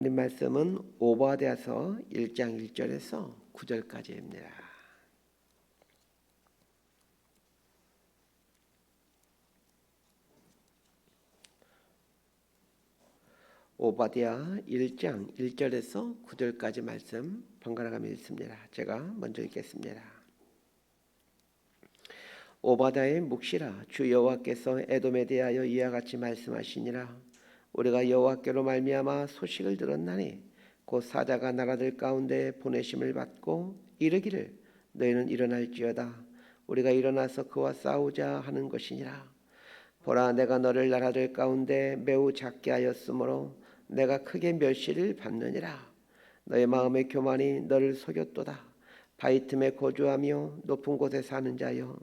하나님 말씀은 오바댜서 1장 1절에서 9절까지입니다. 오바댜 1장 1절에서 9절까지 말씀 번갈아가며 읽습니다. 제가 먼저 읽겠습니다. 오바댜의 묵시라. 주 여호와께서 에돔에 대하여 이와 같이 말씀하시니라. 우리가 여호와께로 말미암아 소식을 들었나니 곧 사자가 나라들 가운데 보내심을 받고 이르기를 너희는 일어날지어다. 우리가 일어나서 그와 싸우자 하는 것이니라. 보라, 내가 너를 나라들 가운데 매우 작게 하였으므로 내가 크게 멸시를 받느니라. 너의 마음의 교만이 너를 속였도다. 바위 틈에 거주하며 높은 곳에 사는 자여,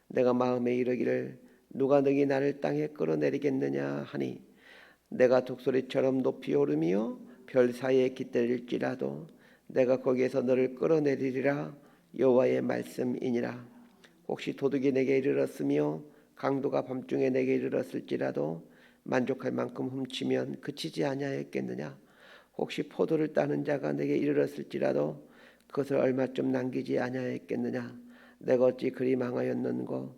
내가 마음에 이르기를 누가 너희 나를 땅에 끌어내리겠느냐 하니, 내가 독수리처럼 높이 오르며 별 사이에 깃들일지라도 내가 거기에서 너를 끌어내리리라. 여호와의 말씀이니라. 혹시 도둑이 내게 이르렀으며 강도가 밤중에 내게 이르렀을지라도 만족할 만큼 훔치면 그치지 아니하였겠느냐. 혹시 포도를 따는 자가 내게 이르렀을지라도 그것을 얼마쯤 남기지 아니하였겠느냐. 내가 어찌 그리 망하였는고.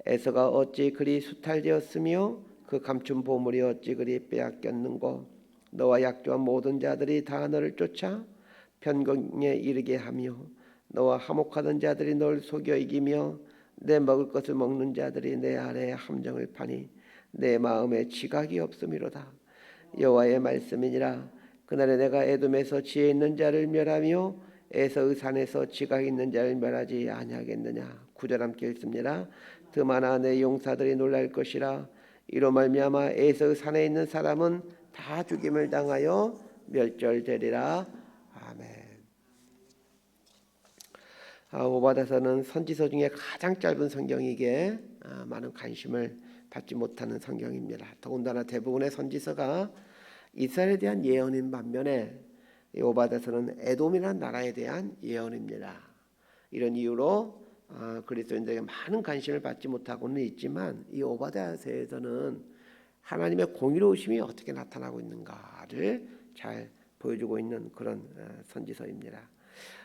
에서가 어찌 그리 수탈되었으며 그 감춘 보물이 어찌 그리 빼앗겼는고. 너와 약조한 모든 자들이 다 너를 쫓아 편곡에 이르게 하며 너와 화목하던 자들이 너를 속여 이기며 내 먹을 것을 먹는 자들이 내 아래에 함정을 파니 내 마음에 지각이 없음이로다. 여호와의 말씀이니라. 그날에 내가 에돔에서 지혜 있는 자를 멸하며 에서의 산에서 지각 있는 자를 멸하지 아니하겠느냐. 9절 함께 읽습니다. 드마나 내 용사들이 놀랄 것이라. 이로 말미암아 에서의 산에 있는 사람은 다 죽임을 당하여 멸절되리라. 아멘. 오바댜서는 선지서 중에 가장 짧은 성경이기에 많은 관심을 받지 못하는 성경입니다. 더군다나 대부분의 선지서가 이스라엘에 대한 예언인 반면에 오바댜서는 에돔이라는 나라에 대한 예언입니다. 이런 이유로 그리스도인들에게 많은 관심을 받지 못하고는 있지만, 이 오바댜서에서는 하나님의 공의로우심이 어떻게 나타나고 있는가를 잘 보여주고 있는 그런 선지서입니다.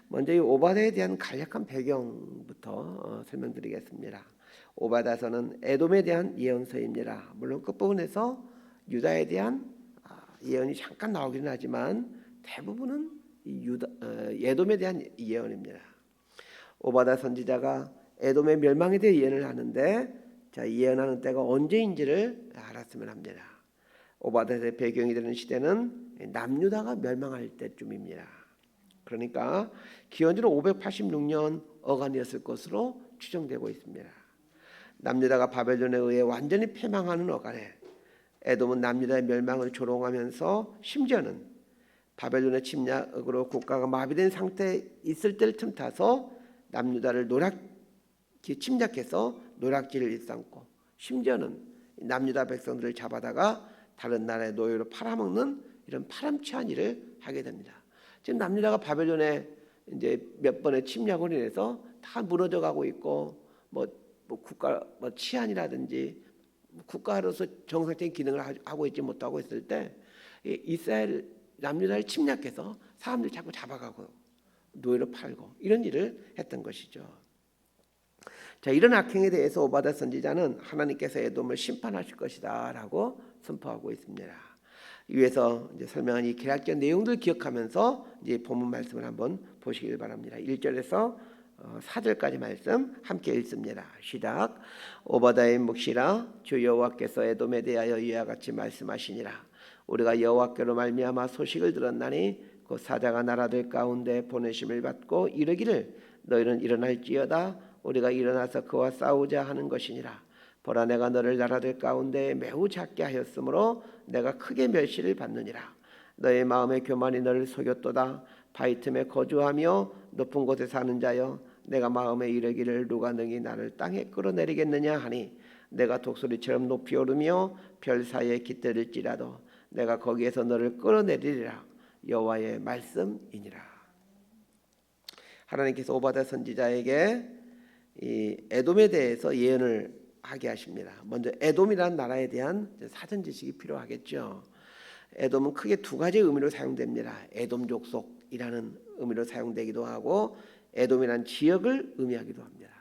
먼저 이 오바댜에 대한 간략한 배경부터 설명드리겠습니다. 오바댜서는 에돔에 대한 예언서입니다. 물론 끝부분에서 유다에 대한 예언이 잠깐 나오기는 하지만 대부분은 에돔에 대한 예언입니다. 오바댜 선지자가 에돔의 멸망에 대해 예언을 하는데, 예언하는 때가 언제인지를 알았으면 합니다. 오바댜의 배경이 되는 시대는 남유다가 멸망할 때쯤입니다. 그러니까 기원전 586년 어간이었을 것으로 추정되고 있습니다. 남유다가 바벨론에 의해 완전히 패망하는 어간에 에돔은 남유다의 멸망을 조롱하면서 심지어는 바벨론의 침략으로 국가가 마비된 상태에 있을 때를 틈타서 남유다를 침략해서 노략질을 일삼고, 심지어는 남유다 백성들을 잡아다가 다른 나라의 노예로 팔아먹는 이런 파렴치한 일을 하게 됩니다. 지금 남유다가 바벨론의 이제 몇 번의 침략으로 인해서 다 무너져가고 있고, 국가 치안이라든지 국가로서 정상적인 기능을 하고 있지 못하고 있을 때, 이스라엘 남유다를 침략해서 사람들 자꾸 잡아가고 노예로 팔고 이런 일을 했던 것이죠. 이런 악행에 대해서 오바댜 선지자는 하나님께서 에돔을 심판하실 것이다라고 선포하고 있습니다. 위에서 이제 설명한 이 계략적 내용들을 기억하면서 이제 본문 말씀을 한번 보시길 바랍니다. 1절에서 4절까지 말씀 함께 읽습니다. 시작. 오바댜의 묵시라. 주 여호와께서 에돔에 대하여 이와 같이 말씀하시니라. 우리가 여호와께로 말미암아 소식을 들었나니 그 사자가 나라들 가운데 보내심을 받고 이르기를 너희는 일어날지어다. 우리가 일어나서 그와 싸우자 하는 것이니라. 보라, 내가 너를 나라들 가운데 매우 작게 하였으므로 내가 크게 멸시를 받느니라. 너의 마음의 교만이 너를 속였도다. 바위 틈에 거주하며 높은 곳에 사는 자여, 내가 마음에 이르기를 누가 너희 나를 땅에 끌어내리겠느냐 하니, 내가 독수리처럼 높이 오르며 별 사이에 깃들일지라도 내가 거기에서 너를 끌어내리리라. 여호와의 말씀이니라. 하나님께서 오바댜 선지자에게 이 에돔에 대해서 예언을 하게 하십니다. 먼저 에돔이라는 나라에 대한 사전 지식이 필요하겠죠. 에돔은 크게 두 가지 의미로 사용됩니다. 에돔 족속이라는 의미로 사용되기도 하고 에돔이란 지역을 의미하기도 합니다.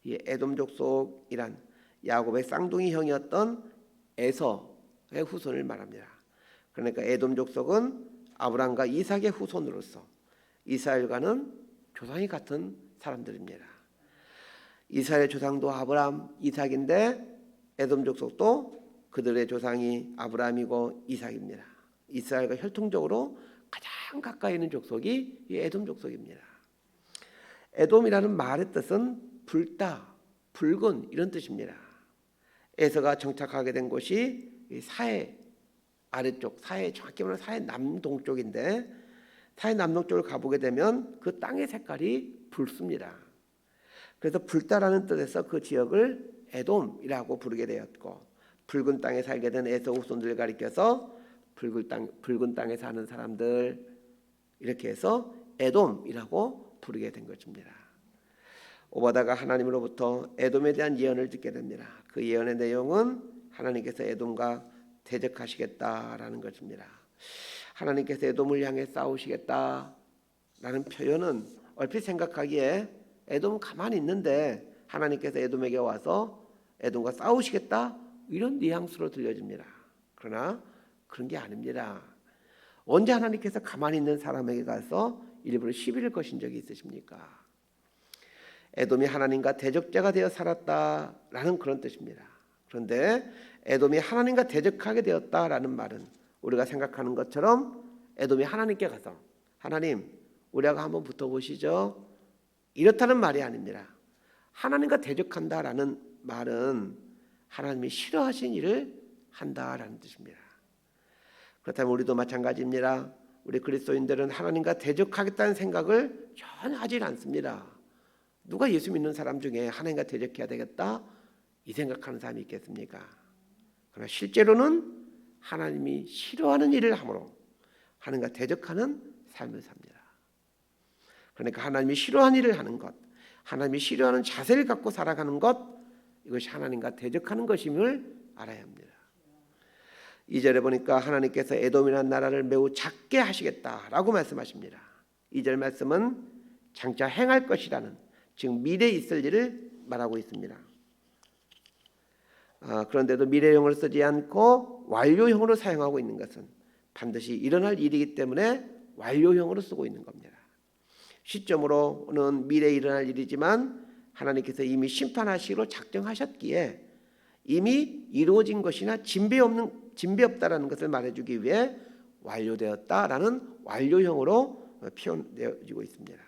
이 에돔 족속이란 야곱의 쌍둥이 형이었던 에서의 후손을 말합니다. 그러니까 에돔 족속은 아브람과 이삭의 후손으로서 이스라엘과는 조상이 같은 사람들입니다. 이스라엘의 조상도 아브람, 이삭인데 에돔 족속도 그들의 조상이 아브람이고 이삭입니다. 이스라엘과 혈통적으로 가장 가까이 있는 족속이 이 에돔 족속입니다. 에돔이라는 말의 뜻은 붉다, 붉은 이런 뜻입니다. 에서가 정착하게 된 곳이 사해 아래쪽, 사해 정확히 말하면 사해 남동쪽인데 사해 남동쪽을 가보게 되면 그 땅의 색깔이 붉습니다. 그래서 붉다라는 뜻에서 그 지역을 에돔이라고 부르게 되었고 붉은 땅에 살게 된 에서 후손들을 가리켜서 붉은 땅에 사는 사람들 이렇게 해서 에돔이라고 부르게 된 것입니다. 오바다가 하나님으로부터 에돔에 대한 예언을 듣게 됩니다. 그 예언의 내용은 하나님께서 에돔과 대적하시겠다라는 것입니다. 하나님께서 에돔을 향해 싸우시겠다라는 표현은 얼핏 생각하기에 에돔은 가만히 있는데 하나님께서 에돔에게 와서 에돔과 싸우시겠다 이런 뉘앙스로 들려집니다. 그러나 그런 게 아닙니다. 언제 하나님께서 가만히 있는 사람에게 가서 일부러 시비를 거신 적이 있으십니까? 에돔이 하나님과 대적자가 되어 살았다라는 그런 뜻입니다. 그런데 에돔이 하나님과 대적하게 되었다라는 말은 우리가 생각하는 것처럼 에돔이 하나님께 가서 하나님 우리하고 한번 붙어보시죠 이렇다는 말이 아닙니다. 하나님과 대적한다라는 말은 하나님이 싫어하신 일을 한다라는 뜻입니다. 그렇다면 우리도 마찬가지입니다. 우리 그리스도인들은 하나님과 대적하겠다는 생각을 전혀 하질 않습니다. 누가 예수 믿는 사람 중에 하나님과 대적해야 되겠다 이 생각하는 사람이 있겠습니까? 그러나 실제로는 하나님이 싫어하는 일을 함으로 하나님과 대적하는 삶을 삽니다. 그러니까 하나님이 싫어하는 일을 하는 것, 하나님이 싫어하는 자세를 갖고 살아가는 것 이것이 하나님과 대적하는 것임을 알아야 합니다. 2절에 보니까 하나님께서 에돔이라는 나라를 매우 작게 하시겠다라고 말씀하십니다. 2절 말씀은 장차 행할 것이라는 즉 미래에 있을 일을 말하고 있습니다. 그런데도 미래형을 쓰지 않고 완료형으로 사용하고 있는 것은 반드시 일어날 일이기 때문에 완료형으로 쓰고 있는 겁니다. 시점으로는 미래에 일어날 일이지만 하나님께서 이미 심판하시기로 작정하셨기에 이미 이루어진 것이나 진배 없다라는 것을 말해주기 위해 완료되었다라는 완료형으로 표현되어지고 있습니다.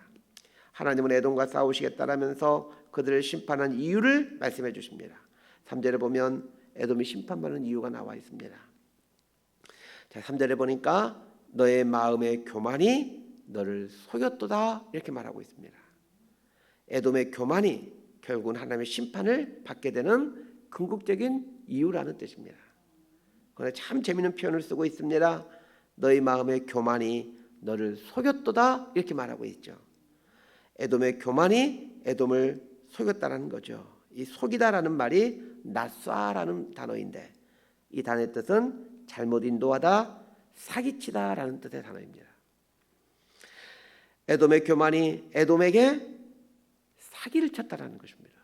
하나님은 에돔과 싸우시겠다라면서 그들을 심판한 이유를 말씀해 주십니다. 3절에 보면 에돔이 심판받는 이유가 나와 있습니다. 자, 3절에 보니까 너의 마음의 교만이 너를 속였도다 이렇게 말하고 있습니다. 에돔의 교만이 결국은 하나님의 심판을 받게 되는 궁극적인 이유라는 뜻입니다. 그러나 참 재미있는 표현을 쓰고 있습니다. 너의 마음의 교만이 너를 속였도다 이렇게 말하고 있죠. 에돔의 교만이 에돔을 속였다라는 거죠. 이 속이다라는 말이 낫쏴라는 단어인데 이 단어의 뜻은 잘못 인도하다, 사기치다라는 뜻의 단어입니다. 에돔의 교만이 에돔에게 사기를 쳤다라는 것입니다.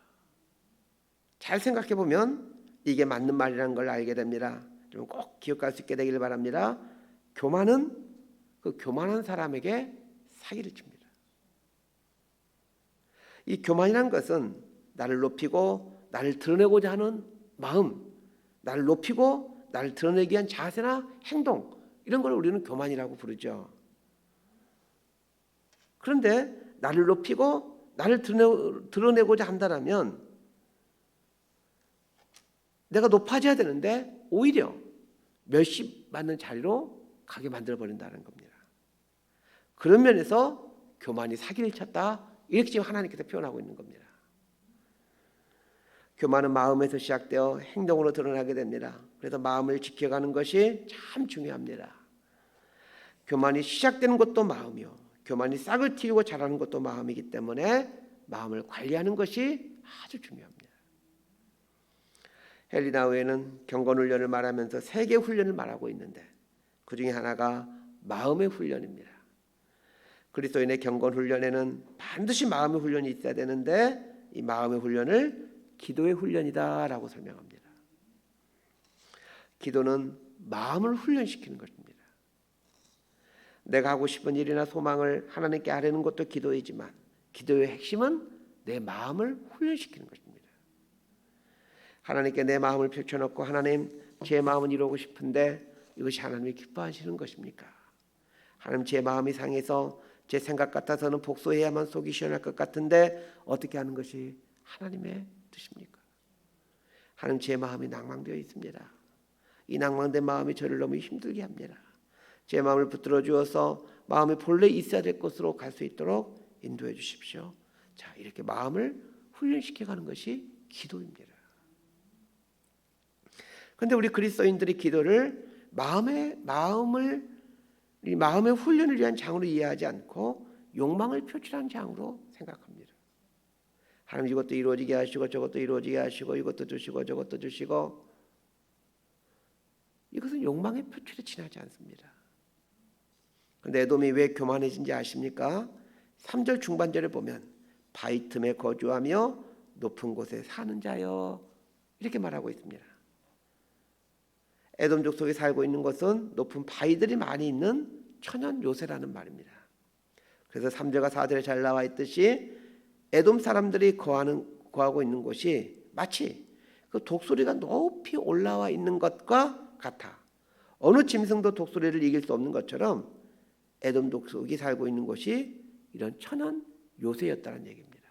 잘 생각해 보면 이게 맞는 말이라는 걸 알게 됩니다. 좀 꼭 기억할 수 있게 되기를 바랍니다. 교만은 그 교만한 사람에게 사기를 칩니다. 이 교만이란 것은 나를 높이고 나를 드러내고자 하는 마음, 나를 높이고 나를 드러내기 위한 자세나 행동 이런 걸 우리는 교만이라고 부르죠. 그런데 나를 높이고 나를 드러내고자 한다면 내가 높아져야 되는데 오히려 멸시받는 자리로 가게 만들어버린다는 겁니다. 그런 면에서 교만이 사기를 쳤다 이렇게 지금 하나님께서 표현하고 있는 겁니다. 교만은 마음에서 시작되어 행동으로 드러나게 됩니다. 그래서 마음을 지켜가는 것이 참 중요합니다. 교만이 시작되는 것도 마음이요 교만이 싹을 틔우고 자라는 것도 마음이기 때문에 마음을 관리하는 것이 아주 중요합니다. 헬리나우에는 경건훈련을 말하면서 3개 훈련을 말하고 있는데 그 중에 하나가 마음의 훈련입니다. 그리스도인의 경건 훈련에는 반드시 마음의 훈련이 있어야 되는데 이 마음의 훈련을 기도의 훈련이다라고 설명합니다. 기도는 마음을 훈련시키는 것입니다. 내가 하고 싶은 일이나 소망을 하나님께 아뢰는 것도 기도이지만 기도의 핵심은 내 마음을 훈련시키는 것입니다. 하나님께 내 마음을 펼쳐놓고 하나님 제 마음은 이루고 싶은데 이것이 하나님이 기뻐하시는 것입니까? 하나님 제 마음이 상해서 제 생각 같아서는 복수해야만 속이 시원할 것 같은데 어떻게 하는 것이 하나님의 뜻입니까? 하나님 제 마음이 낭망되어 있습니다. 이 낭망된 마음이 저를 너무 힘들게 합니다. 제 마음을 붙들어 주어서 마음이 본래 있어야 될 곳으로 갈 수 있도록 인도해 주십시오. 자, 이렇게 마음을 훈련시켜 가는 것이 기도입니다. 그런데 우리 그리스도인들이 기도를 마음의 훈련을 위한 장으로 이해하지 않고 욕망을 표출하는 장으로 생각합니다. 하나님 이것도 이루어지게 하시고 저것도 이루어지게 하시고 이것도 주시고 저것도 주시고, 이것은 욕망의 표출에 지나지 않습니다. 그런데 에돔이 왜 교만해진지 아십니까? 3절 중반절에 보면 바위 틈에 거주하며 높은 곳에 사는 자여 이렇게 말하고 있습니다. 에돔 족속에 살고 있는 것은 높은 바위들이 많이 있는 천연 요새라는 말입니다. 그래서 3절과 4절에 잘 나와 있듯이 에돔 사람들이 거하고 있는 곳이 마치 그 독수리가 높이 올라와 있는 것과 같아. 어느 짐승도 독수리를 이길 수 없는 것처럼 에돔 족속이 살고 있는 곳이 이런 천연 요새였다는 얘기입니다.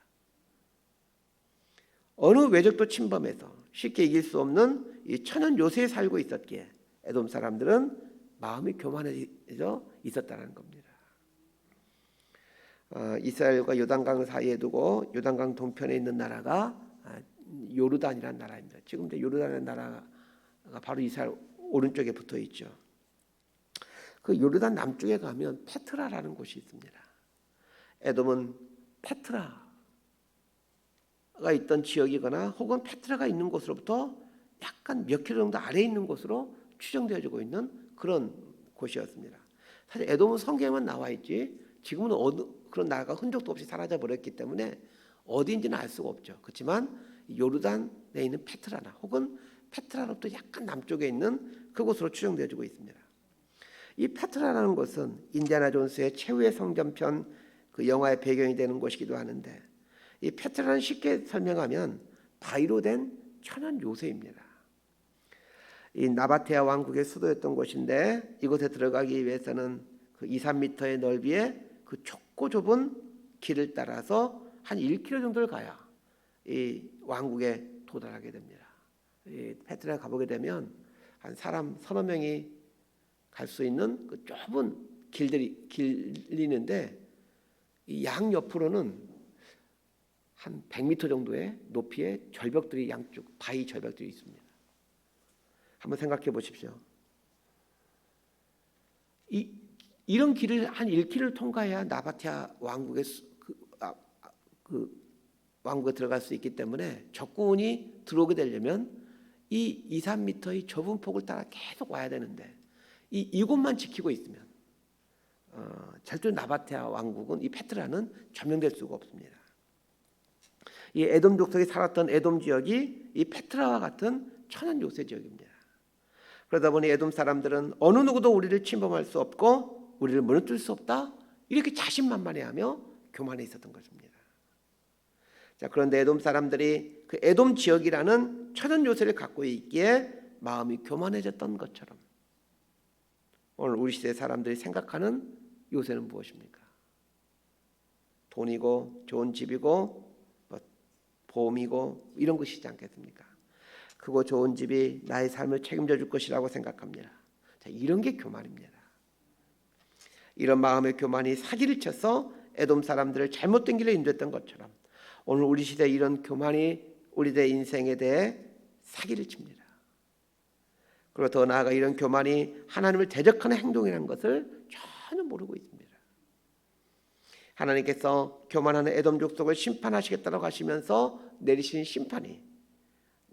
어느 외적도 침범해서 쉽게 이길 수 없는 이 천연 요새에 살고 있었기에 에돔 사람들은 마음이 교만해져 있었다는 겁니다. 이스라엘과 요단강 사이에 두고 요단강 동편에 있는 나라가 요르단이라는 나라입니다. 지금 요르단이라는 나라가 바로 이스라엘 오른쪽에 붙어 있죠. 그 요르단 남쪽에 가면 페트라라는 곳이 있습니다. 에돔은 페트라가 있던 지역이거나 혹은 페트라가 있는 곳으로부터 약간 몇 킬로 정도 아래에 있는 곳으로 추정되어지고 있는 그런 곳이었습니다. 사실 에돔은 성경에만 나와 있지 지금은 그런 나라가 흔적도 없이 사라져 버렸기 때문에 어디인지는 알 수가 없죠. 그렇지만 요르단에 있는 페트라나 혹은 페트라로부터 약간 남쪽에 있는 그곳으로 추정되어지고 있습니다. 이 페트라라는 곳은 인디아나 존스의 최후의 성전편 그 영화의 배경이 되는 곳이기도 하는데, 이 페트라는 쉽게 설명하면 바위로 된 천연 요새입니다. 이 나바테아 왕국의 수도였던 곳인데 이곳에 들어가기 위해서는 그 2-3m의 넓이의 그 좁고 좁은 길을 따라서 한 1km 정도를 가야 이 왕국에 도달하게 됩니다. 이 페트라에 가보게 되면 한 사람 서너 명이 갈 수 있는 그 좁은 길이는데 이 양 옆으로는 한 100m 정도의 높이의 절벽들이 양쪽 바위 절벽들이 있습니다. 한번 생각해 보십시오. 이런 길을 한 1km를 통과해야 나바테아 왕국의 왕국에 들어갈 수 있기 때문에 적군이 들어오게 되려면 이 2-3m의 좁은 폭을 따라 계속 와야 되는데 이곳만 지키고 있으면 절대 나바테아 왕국은 이 페트라는 점령될 수가 없습니다. 이 에돔 족속이 살았던 에돔 지역이 이 페트라와 같은 천연 요새 지역입니다. 그러다 보니 에돔 사람들은 어느 누구도 우리를 침범할 수 없고 우리를 무너뜨릴 수 없다 이렇게 자신만만해하며 교만해 있었던 것입니다. 자, 그런데 에돔 사람들이 그 에돔 지역이라는 천연 요새를 갖고 있기에 마음이 교만해졌던 것처럼 오늘 우리 시대 사람들이 생각하는 요새는 무엇입니까? 돈이고 좋은 집이고 보험이고 이런 것이지 않겠습니까? 크고 좋은 집이 나의 삶을 책임져 줄 것이라고 생각합니다. 자, 이런 게 교만입니다. 이런 마음의 교만이 사기를 쳐서 에돔 사람들을 잘못된 길로 인도했던 것처럼 오늘 우리 시대 이런 교만이 우리들의 인생에 대해 사기를 칩니다. 그리고 더 나아가 이런 교만이 하나님을 대적하는 행동이라는 것을 전혀 모르고 있습니다. 하나님께서 교만하는 에돔 족속을 심판하시겠다고 하시면서 내리신 심판이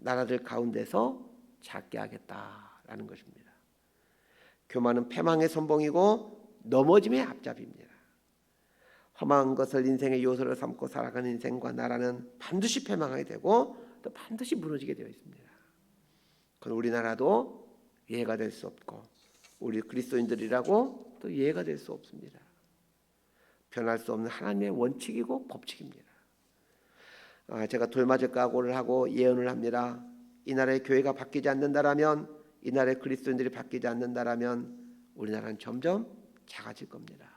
나라들 가운데서 작게 하겠다라는 것입니다. 교만은 패망의 선봉이고 넘어짐의 앞잡이입니다. 험한 것을 인생의 요소로 삼고 살아가는 인생과 나라는 반드시 패망하게 되고 또 반드시 무너지게 되어 있습니다. 그건 우리나라도 예외가 될 수 없고 우리 그리스도인들이라고 또 예외가 될 수 없습니다. 변할 수 없는 하나님의 원칙이고 법칙입니다. 제가 돌맞을 각오를 하고 예언을 합니다. 이 나라의 교회가 바뀌지 않는다라면, 이 나라의 그리스도인들이 바뀌지 않는다라면 우리나라는 점점 작아질 겁니다.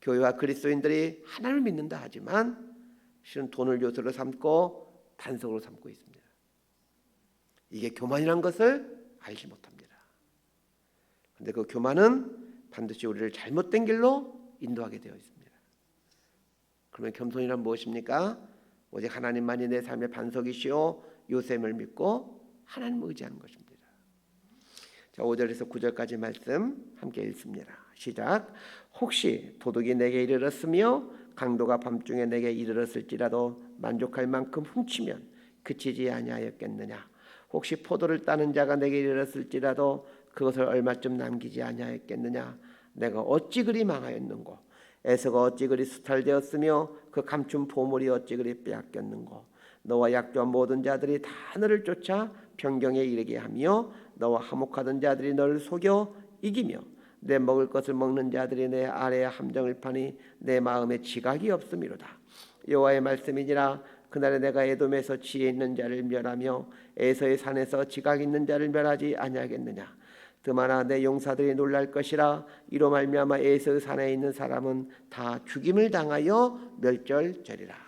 교회와 그리스도인들이 하나님을 믿는다 하지만 실은 돈을 요소로 삼고 단속으로 삼고 있습니다. 이게 교만이라는 것을 알지 못합니다. 그런데 그 교만은 반드시 우리를 잘못된 길로 인도하게 되어 있습니다. 그러면 겸손이란 무엇입니까? 오직 하나님만이 내 삶의 반석이시오 요셉을 믿고 하나님을 의지하는 것입니다. 자, 5절에서 9절까지 말씀 함께 읽습니다. 시작. 혹시 도둑이 내게 이르렀으며 강도가 밤중에 내게 이르렀을지라도 만족할 만큼 훔치면 그치지 아니하였겠느냐? 혹시 포도를 따는 자가 내게 이르렀을지라도 그것을 얼마쯤 남기지 아니하였겠느냐? 내가 어찌 그리 망하였는고? 에서가 어찌 그리 수탈되었으며 그 감춘 보물이 어찌 그리 빼앗겼는고? 너와 약조한 모든 자들이 다 너를 쫓아 변경에 이르게 하며 너와 화목하던 자들이 너를 속여 이기며 내 먹을 것을 먹는 자들이 내 아래에 함정을 파니 내 마음에 지각이 없음이로다. 여호와의 말씀이니라. 그날에 내가 에돔에서 지혜 있는 자를 멸하며 에서의 산에서 지각 있는 자를 멸하지 아니하겠느냐? 드마나 내 용사들이 놀랄 것이라. 이로 말미암아 에서의 산에 있는 사람은 다 죽임을 당하여 멸절되리라.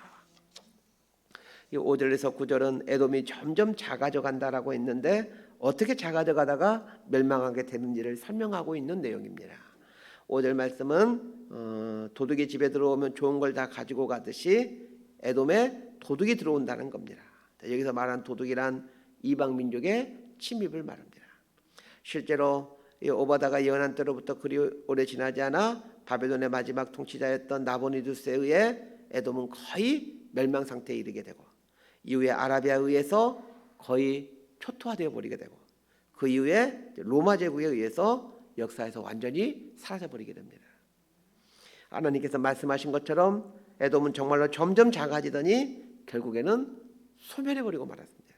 이 5절에서 9절은 에돔이 점점 작아져 간다라고 했는데 어떻게 작아져 가다가 멸망하게 되는지를 설명하고 있는 내용입니다. 5절 말씀은 도둑이 집에 들어오면 좋은 걸 다 가지고 가듯이 에돔에 도둑이 들어온다는 겁니다. 여기서 말한 도둑이란 이방 민족의 침입을 말합니다. 실제로 오바다가 예언한 때로부터 그리 오래 지나지 않아 바벨론의 마지막 통치자였던 나보니두스에 의해 에돔은 거의 멸망 상태에 이르게 되고 이후에 아라비아에 의해서 거의 초토화되어 버리게 되고 그 이후에 로마 제국에 의해서 역사에서 완전히 사라져 버리게 됩니다. 하나님께서 말씀하신 것처럼 에돔은 정말로 점점 작아지더니 결국에는 소멸해 버리고 말았습니다.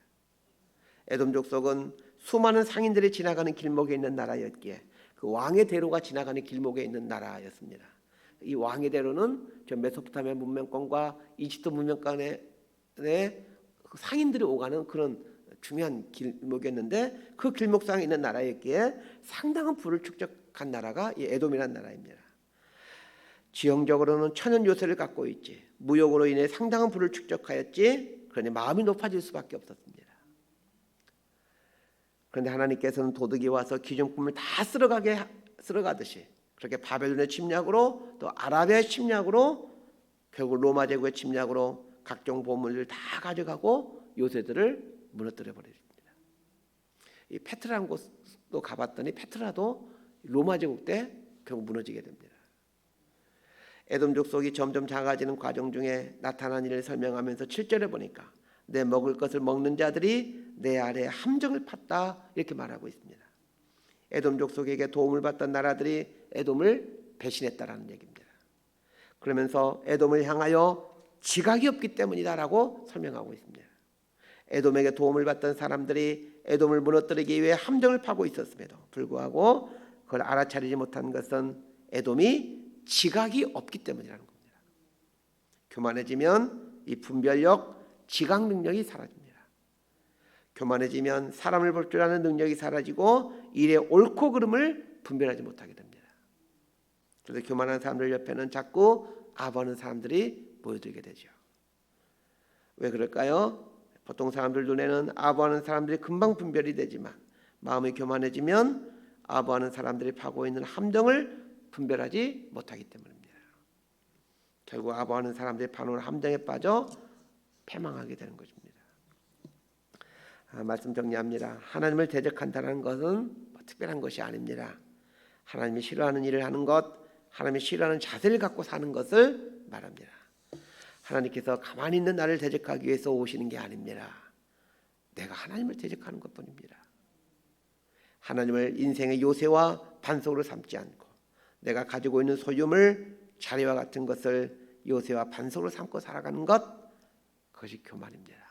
에돔 족속은 수많은 상인들이 지나가는 길목에 있는 나라였기에 그 왕의 대로가 지나가는 길목에 있는 나라였습니다. 이 왕의 대로는 저 메소포타미아 문명권과 이집트 문명권의 상인들이 오가는 그런 중요한 길목이었는데 그 길목상에 있는 나라였기에 상당한 부를 축적한 나라가 이 에돔이라는 나라입니다. 지형적으로는 천연 요새를 갖고 있지 무역으로 인해 상당한 부를 축적하였지 그러니 마음이 높아질 수밖에 없었습니다. 그런데 하나님께서는 도둑이 와서 기존품을 다 쓸어가듯이 그렇게 바벨론의 침략으로 또 아라비아의 침략으로 결국 로마 제국의 침략으로 각종 보물을 다 가져가고 요새들을 무너뜨려 버립니다. 이 페트라는 곳도 가봤더니 페트라도 로마 제국 때 결국 무너지게 됩니다. 에돔 족속이 점점 작아지는 과정 중에 나타난 일을 설명하면서 7절에 보니까 내 먹을 것을 먹는 자들이 내 아래에 함정을 팠다 이렇게 말하고 있습니다. 에돔 족속에게 도움을 받던 나라들이 에돔을 배신했다라는 얘기입니다. 그러면서 에돔을 향하여 지각이 없기 때문이다라고 설명하고 있습니다. 에돔에게 도움을 받던 사람들이 에돔을 무너뜨리기 위해 함정을 파고 있었음에도 불구하고 그걸 알아차리지 못한 것은 에돔이 지각이 없기 때문이라는 겁니다. 교만해지면 이 분별력, 지각 능력이 사라집니다. 교만해지면 사람을 볼 줄 아는 능력이 사라지고 일의 옳고 그름을 분별하지 못하게 됩니다. 그래서 교만한 사람들 옆에는 자꾸 아부하는 사람들이 모여들게 되죠. 왜 그럴까요? 보통 사람들 눈에는 아부하는 사람들이 금방 분별이 되지만 마음이 교만해지면 아부하는 사람들이 파고 있는 함정을 분별하지 못하기 때문입니다. 결국 아부하는 사람들이 파놓은 함정에 빠져 패망하게 되는 것입니다. 말씀 정리합니다. 하나님을 대적한다는 것은 특별한 것이 아닙니다. 하나님이 싫어하는 일을 하는 것, 하나님이 싫어하는 자세를 갖고 사는 것을 말합니다. 하나님께서 가만히 있는 나를 대적하기 위해서 오시는 게 아닙니다. 내가 하나님을 대적하는 것뿐입니다. 하나님을 인생의 요새와 반석으로 삼지 않고 내가 가지고 있는 소유물, 자리와 같은 것을 요새와 반석으로 삼고 살아가는 것, 그것이 교만입니다.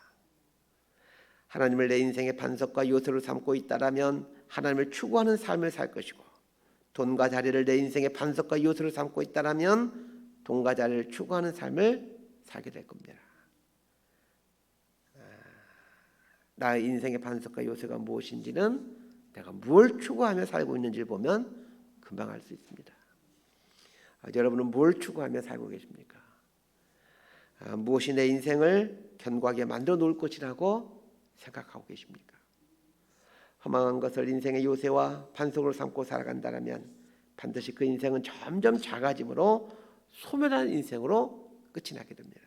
하나님을 내 인생의 반석과 요새로 삼고 있다라면 하나님을 추구하는 삶을 살 것이고, 돈과 자리를 내 인생의 반석과 요새로 삼고 있다라면 돈과 자리를 추구하는 삶을 살게 될 겁니다. 나의 인생의 반석과 요새가 무엇인지는 내가 뭘 추구하며 살고 있는지를 보면 금방 알 수 있습니다. 여러분은 뭘 추구하며 살고 계십니까? 무엇이 내 인생을 견고하게 만들어 놓을 것이라고 생각하고 계십니까? 허망한 것을 인생의 요새와 반석으로 삼고 살아간다면 반드시 그 인생은 점점 작아짐으로 소멸한 인생으로 끝이 나게 됩니다.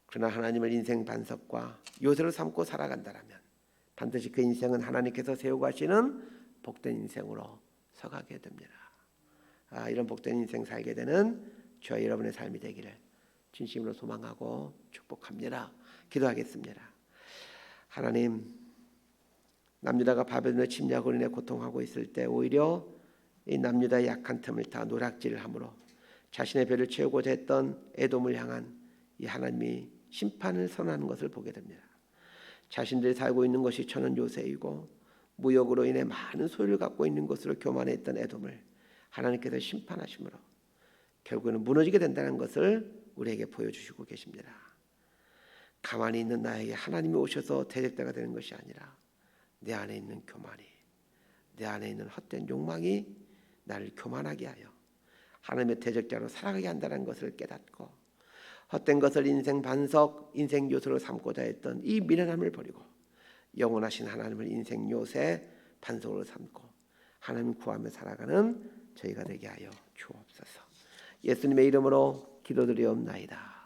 그러나 하나님을 인생 반석과 요새로 삼고 살아간다면 반드시 그 인생은 하나님께서 세우고 하시는 복된 인생으로 서가게 됩니다. 이런 복된 인생 살게 되는 저와 여러분의 삶이 되기를 진심으로 소망하고 축복합니다. 기도하겠습니다. 하나님, 남유다가 바벨론의 침략으로 인해 고통하고 있을 때 오히려 이 남유다의 약한 틈을 타 노략질을 함으로 자신의 배를 채우고자 했던 에돔을 향한 이 하나님이 심판을 선언하는 것을 보게 됩니다. 자신들이 살고 있는 것이 천은 요새이고 무역으로 인해 많은 소유를 갖고 있는 것으로 교만했던 에돔을 하나님께서 심판하심으로 결국에는 무너지게 된다는 것을 우리에게 보여주시고 계십니다. 가만히 있는 나에게 하나님이 오셔서 대적자가 되는 것이 아니라 내 안에 있는 교만이, 내 안에 있는 헛된 욕망이 나를 교만하게 하여 하나님의 대적자로 살아가게 한다는 것을 깨닫고 헛된 것을 인생 반석, 인생 요새로 삼고자 했던 이 미련함을 버리고 영원하신 하나님을 인생 요새, 반석으로 삼고 하나님 구하며 살아가는 저희가 되게 하여 주옵소서. 예수님의 이름으로 기도드리옵나이다.